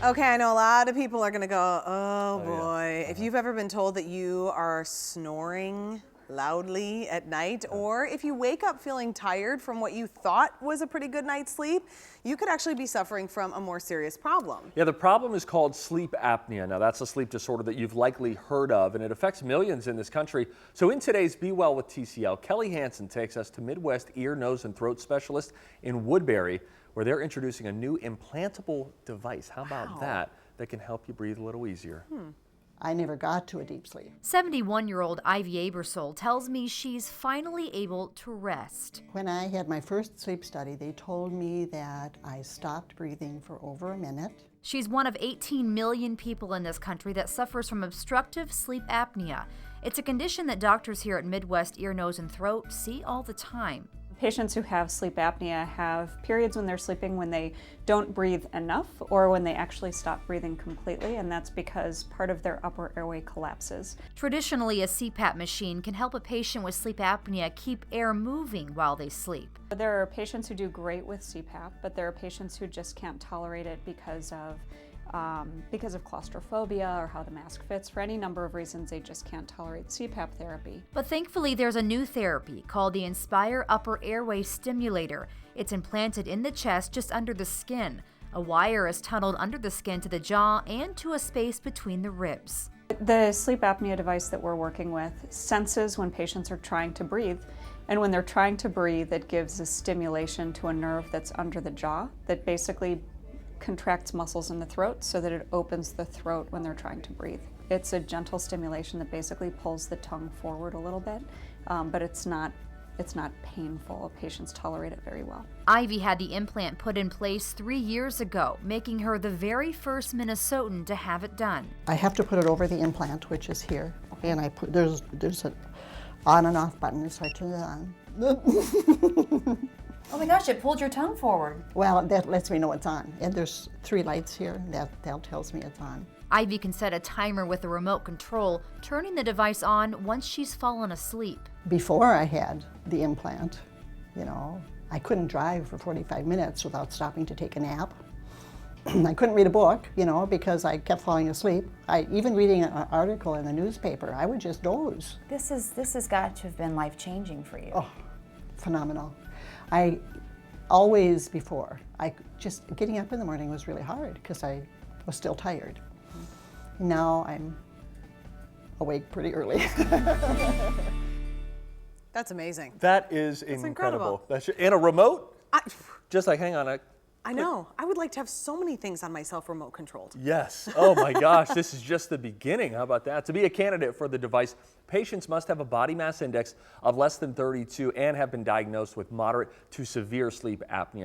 Okay, I know a lot of people are gonna go, oh boy. Yeah. If you've ever been told that you are snoring loudly at night, or if you wake up feeling tired from what you thought was a pretty good night's sleep, you could actually be suffering from a more serious problem. Yeah, the problem is called sleep apnea. Now, that's a sleep disorder that you've likely heard of, and it affects millions in this country. So in today's Be Well with TCL, Kelly Hansen takes us to Midwest ear, nose, and throat specialist in Woodbury, where they're introducing a new implantable device. How about that can help you breathe a little easier? I never got to a deep sleep. 71-year-old Ivy Abersol tells me she's finally able to rest. When I had my first sleep study, they told me that I stopped breathing for over a minute. She's one of 18 million people in this country that suffers from obstructive sleep apnea. It's a condition that doctors here at Midwest Ear, Nose, and Throat see all the time. Patients who have sleep apnea have periods when they're sleeping when they don't breathe enough or when they actually stop breathing completely, and that's because part of their upper airway collapses. Traditionally, a CPAP machine can help a patient with sleep apnea keep air moving while they sleep. There are patients who do great with CPAP, but there are patients who just can't tolerate it because of claustrophobia or how the mask fits. For any number of reasons, they just can't tolerate CPAP therapy. But thankfully, there's a new therapy called the Inspire Upper Airway Stimulator. It's implanted in the chest just under the skin. A wire is tunneled under the skin to the jaw and to a space between the ribs. The sleep apnea device that we're working with senses when patients are trying to breathe, and when they're trying to breathe, it gives a stimulation to a nerve that's under the jaw that basically contracts muscles in the throat so that it opens the throat when they're trying to breathe. It's a gentle stimulation that basically pulls the tongue forward a little bit, but it's not painful. Patients tolerate it very well. Ivy had the implant put in place 3 years ago, making her the very first Minnesotan to have it done. I have to put it over the implant, which is here, and I put there's an on and off button, so I turn it on. Oh my gosh, it pulled your tongue forward. Well, that lets me know it's on, and there's 3 lights here, and that tells me it's on. Ivy can set a timer with a remote control, turning the device on once she's fallen asleep. Before I had the implant, I couldn't drive for 45 minutes without stopping to take a nap. I couldn't read a book, because I kept falling asleep. Even reading an article in the newspaper, I would just doze. This has got to have been life-changing for you. Oh, phenomenal. Just getting up in the morning was really hard because I was still tired. Now I'm awake pretty early. That's amazing. That is incredible. And a remote? Just like, hang on. I know. I would like to have so many things on myself remote controlled. Yes. Oh my gosh, this is just the beginning. How about that? To be a candidate for the device, patients must have a body mass index of less than 32 and have been diagnosed with moderate to severe sleep apnea.